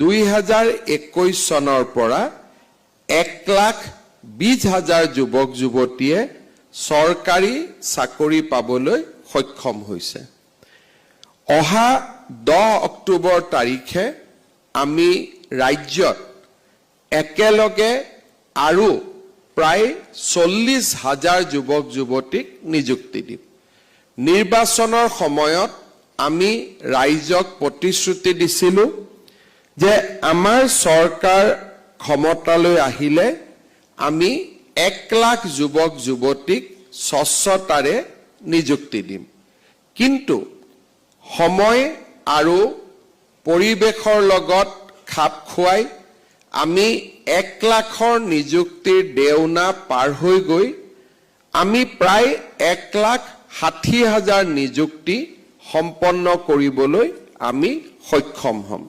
2021 চনৰ পৰা 1,20,000 যুৱক যুৱতীয়ে চৰকাৰী চাকৰি পাবলৈ সক্ষম হৈছে। অহা 10 অক্টোবৰ তাৰিখে আমি ৰাজ্যত একেলগে আৰু প্ৰায় 40,000 যুৱক যুৱতীক নিযুক্তি দিম। নিৰ্বাচনৰ সময়ত আমি ৰাইজক প্ৰতিশ্ৰুতি দিছিলোঁ যে আমাৰ চৰকাৰ ক্ষমতালৈ আহিলে আমি 1 লাখ যুৱক যুৱতীক স্বচ্ছতাৰে নিযুক্তি দিম। কিন্তু সময় আৰু পৰিৱেশৰ লগত খাপ খুৱাই আমি 1 লাখৰ নিযুক্তিৰ দেওনা পাৰ হৈ গৈ আমি প্ৰায় 1,60,000 নিযুক্তি সম্পন্ন কৰিবলৈ আমি সক্ষম হ'ম।